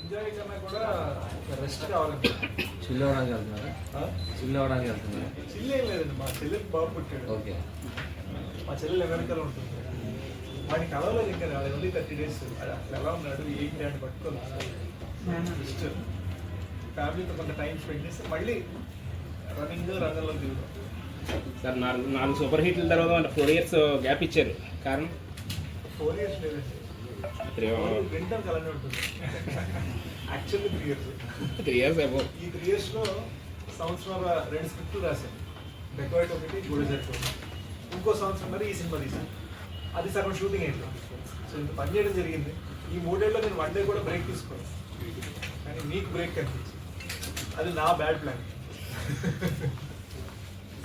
Enjoy కన్నా కూడా rest కావాలండి. చిల్ అవ్వడానికి వెళ్తున్నారా? చిల్ అవ్వడానికి వెళ్తున్నారా? చిల్ ఏం లేదండి, మా చెల్లెలు బాబు పుట్టాడు. ఓకే. మా చెల్లెలు అమెరికాలో ఉంటుంది. వాడిని కలవలేదు ఇంకా, ఓన్లీ 30 days. అసలు ఎలా ఉన్నాడు ఏంటి అని పట్టుకోవాలి. జస్ట్ ఫ్యామిలీతో కొంత టైం స్పెండ్ చేస్తే మళ్ళీ రన్నింగ్ రంగంలో దిగుతాం. సార్ నాలుగు సూపర్ హిట్ల తర్వాత 4 years గ్యాప్ ఇచ్చారు, కారణం? 4 years లేదండి, వింటర్ అలానే ఉంటుంది. Actually 3 years. 3 years above. ఈ 3 yearsలో సంవత్సరాల 2 స్క్రిప్ట్లు రాశాను. డెకోరేట్ ఒకటి, గూడెజెట్ ఒకటి. ఇంకో సంవత్సరం మరి ఈ సినిమా తీశాను. అది సగం షూటింగ్ అయింది. సో ఇంత పని చేయడం జరిగింది. ఈ 3 ఏళ్ళలో నేను 1 day కూడా బ్రేక్ తీసుకోను, కానీ మీకు బ్రేక్ కనిపించింది. అది నా బ్యాడ్ ప్లాన్.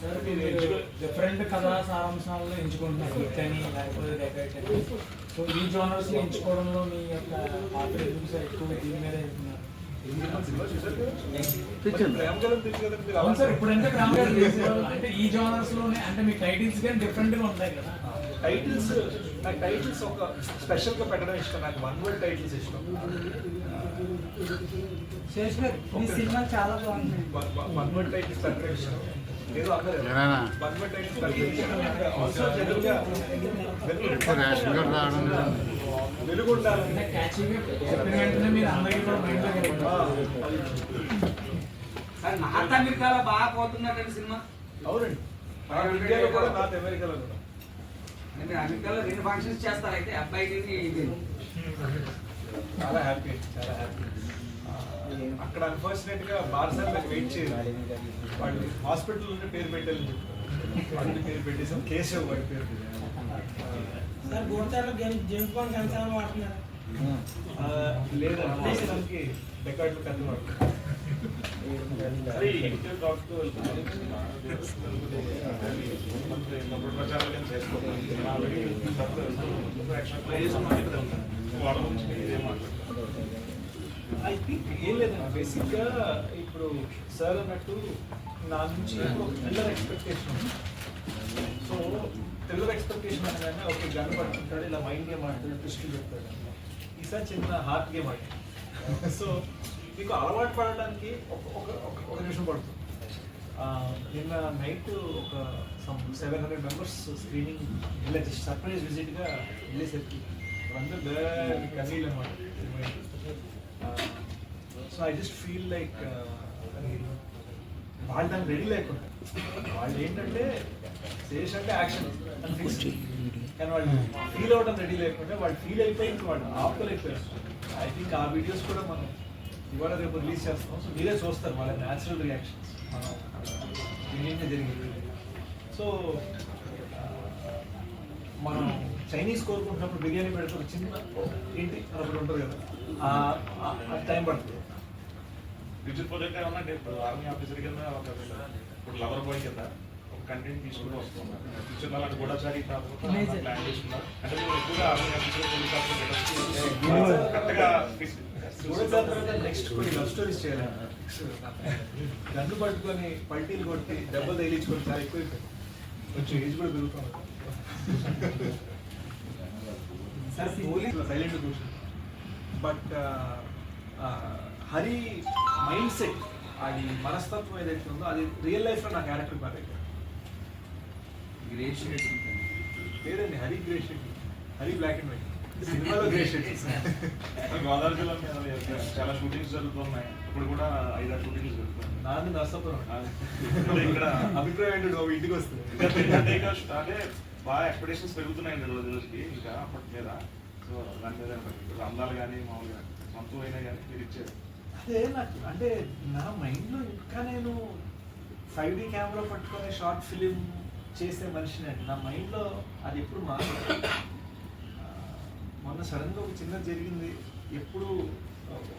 సార్ మీరు డిఫరెంట్ కథా సారాంశాలను ఎంచుకుంటున్నారు, కానీ లేకపోతే డెకరేట్ అని. సో ఈ జోనర్స్ని ఎంచుకోవడంలో మీ యొక్క పాత్ర ఎక్కువ దీని మీద వెళ్తున్నారు. అవును సార్, ఇప్పుడంటే ప్రేమగారు చేసేవాళ్ళు అంటే ఈ జోనర్స్ లోనే, అంటే మీ టైటిల్స్ కానీ డిఫరెంట్ గా ఉంటాయి కదా. టైటిల్స్, నాకు టైటిల్స్ ఒక స్పెషల్ గా పెట్టడం ఇష్టం. నాకు 1 word టైటిల్స్ ఇష్టం. సినిమా చాలా బాగుంది. 1 word టైటిల్స్ పెట్టడం ఇష్టం. ఏదో అందరూ 1 word టైటిల్స్ పెట్టడం ఇష్టం. ఆల్సో జనరల్గా వెలుగు ఉండాలి. నార్త్ అమెరికాలో బాగా పోతున్నట్టు సినిమా. అవునండి, ఇండియాలో కూడా నార్త్ అమెరికాలో కూడా. అంటే అమెరికాలో 2 ఫంక్షన్స్ చేస్తారు, అయితే అబ్బాయికి ఇది చాలా హ్యాపీ, చాలా హ్యాపీ. అక్కడ అన్ఫార్చునేట్ గా బార్సల్లోకి వెయిట్ చేయాలి. వాళ్ళు హాస్పిటల్ పేరు పెట్టాలని చెప్పి వాళ్ళని పేరు పెట్టేసాం. కేశవ్ వాడి పేరు. సార్ గోడచారులో జేమ్స్ బాండ్ కన్సర్న్ వాడుతున్నారు లేదండి, దేశానికి రికార్డులు కథ వాడుతున్నారు. ఐ థింక్ ఏం లేదండి, బేసిక్గా ఇప్పుడు సార్ అన్నట్టు నా నుంచి thriller expectation. So thriller expectation అనగానే ఓకే గన్ పట్టుకుంటాడు, ఇలా మైండ్ గేమ్ ఆడుతాడు, ట్విస్టులు చెప్తాడు. ఈసారి చిన్న హార్ట్ గేమ్ ఆడి. సో మీకు అలవాటు పడడానికి ఒక నిమిషం పడుతుంది. నిన్న నైట్ ఒక 700 members స్క్రీనింగ్ వెళ్ళేసి సర్ప్రైజ్ విజిట్గా వెళ్ళేసరికి అందరూ కన్నీళ్ళు అన్నమాట. So I just feel like వాళ్ళు దానికి రెడీ లేకుండా, వాళ్ళు ఏంటంటే శేష్ అంటే యాక్షన్ అని ఫిక్స్, కానీ వాళ్ళు ఫీల్ అవ్వడం రెడీ లేకుండా వాళ్ళు ఫీల్ అయిపోయి ఇంకా వాళ్ళు ఆపుకోలేకపోయారు. ఐ థింక్ ఆ వీడియోస్ కూడా మనం ఇవాళ రేపు రిలీజ్ చేస్తాం. సో మీరే చూస్తారు వాళ్ళ న్యాచురల్ రియాక్షన్స్ మనం ఏంటంటే జరిగింది. సో మనం చైనీస్ కోరుకుంటున్నప్పుడు బిర్యానీ పెడితే ఒక చిన్న ఏంటి అన్నప్పుడు ఉంటుంది కదా, టైం పడుతుంది. ఫ్యూచర్ ప్రాజెక్ట్ ఏమన్నా ఇప్పుడు ఆర్మీ ఆఫీసర్ కింద ఇప్పుడు లవర్ బాయ్ కింద ఒక కంటెంట్ తీసుకుని వస్తున్నారు. ఫ్యూచర్లో అలాంటి గూఢచారి కాకుండా ప్లాన్ చేస్తున్నారు. అంటే మీరు ఎక్కువగా ఆర్మీ ఆఫీసర్ పోలీస్ ఆఫీసర్ కరెక్ట్గా నెక్స్ట్ కొన్ని లవ్ స్టోరీస్ చేయాలి. గన్ను పట్టుకొని పల్టీలు కొట్టి దెబ్బలు తగిలించుకొని చాలా ఎక్కువైపోయింది. కొంచెం ఏజ్ కూడా పెరుగుతాం. సైలెంట్ కూర్చొని బట్ హరి మైండ్ సెట్, అది మనస్తత్వం ఏదైతే ఉందో అది రియల్ లైఫ్లో నా క్యారెక్టర్ బాగా గ్రేట్ షేడ్స్ లేదండి. Hari grey shade, Hari black and white, సినిమాలో గ్రే షేడ్స్. గోదావరి జిల్లా మీద చాలా షూటింగ్స్ జరుగుతున్నాయి. ఇప్పుడు కూడా 5-6 షూటింగ్స్ జరుగుతున్నాయి. నాది నర్సాపురం. ఇక్కడ అభిప్రాయం ఏంటి, నువ్వు ఇంటికి వస్తుంది అంటే బాగా ఎక్స్పెక్టేషన్స్ పెరుగుతున్నాయండి రోజుకి ఇంకా అప్పటి మీద. సో దాని మీద అందాలు కానీ మామూలుగా సొంతమైనా కానీ మీరు ఇచ్చారు. అదే నాకు అంటే నా మైండ్లో ఇంకా నేను 5D కెమెరా పట్టుకొని షార్ట్ ఫిలిం చేసే మనిషిని అండి. నా మైండ్లో అది ఎప్పుడు మారదు. మొన్న సడన్గా ఒక చిన్నది జరిగింది. ఎప్పుడు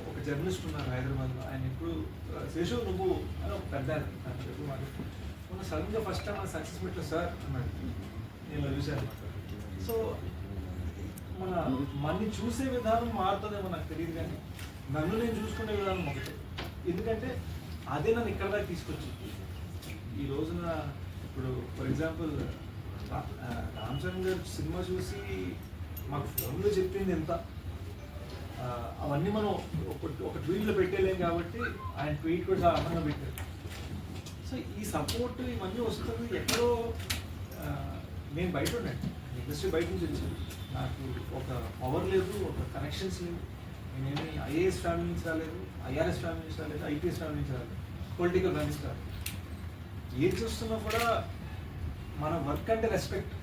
ఒక జర్నలిస్ట్ ఉన్నారు హైదరాబాద్లో, ఆయన ఎప్పుడు శేషు నువ్వు అని ఒక పెద్ద ఎప్పుడు మాట మొన్న సడన్గా ఫస్ట్ టైం సక్సెస్ మీట్లో సార్ అన్నాడు. నేను చూశాను. సో మనని చూసే విధానం మారుతుందేమో నాకు తెలియదు, కానీ నన్ను నేను చూసుకునే విధానం ఒకటే. ఎందుకంటే అదే నన్ను ఇక్కడ దాకా తీసుకొచ్చింది. ఈ రోజున ఇప్పుడు ఫర్ ఎగ్జాంపుల్ రామ్ చరణ్ గారు సినిమా చూసి మాకు ఫోన్లో చెప్పింది ఎంత, అవన్నీ మనం ఒక ట్వీట్లో పెట్టేలేం కాబట్టి ఆయన ట్వీట్ కూడా చాలా అందంగా పెట్టారు. సో ఈ సపోర్ట్ ఇవన్నీ వస్తుంది ఎక్కడో. నేను బయట ఉన్నాను, ఇండస్ట్రీ బయట నుంచి వచ్చాను, నాకు ఒక పవర్ లేదు, ఒక కనెక్షన్స్ లేవు. నేనేమి ఐఏఎస్ ఫ్యామిలీ నుంచి రాలేదు, ఐఆర్ఎస్ ఫ్యామిలీ నుంచి రాలేదు, ఐపీఎస్ ఫ్యామిలీ నుంచి రాలేదు, పొలిటికల్ ఫ్యామిలీ నుంచి రాలేదు. ఏది చూస్తున్నా కూడా మన వర్క్ అంటే రెస్పెక్ట్.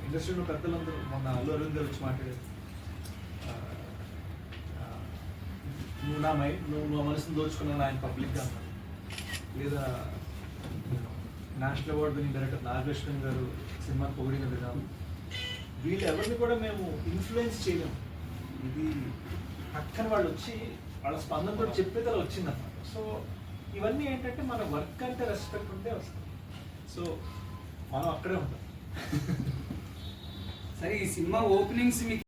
ఇండస్ట్రీలో పెద్దలందరూ మొన్న అల్లు అరవింద్ గారు వచ్చి మాట్లాడారు, నువ్వు నా మనసును దోచుకున్నాను ఆయన పబ్లిక్గా అన్నారు. లేదా నేషనల్ అవార్డు వినింగ్ డైరెక్టర్ నాగలక్ష్మణ్ గారు సినిమా పొగిడిన విధానం, వీళ్ళు ఎవరిని కూడా మేము ఇన్ఫ్లుయెన్స్ చేయలేము. ఇది పక్కన వాళ్ళు వచ్చి వాళ్ళ స్పందన కూడా చెప్పేది అలా వచ్చిందన్నమాట. సో ఇవన్నీ ఏంటంటే మన వర్క్ అంటే రెస్పెక్ట్ ఉంటే వస్తుంది. సో మనం అక్కడే ఉంటాం. సరే, ఈ సినిమా ఓపెనింగ్స్ మీకు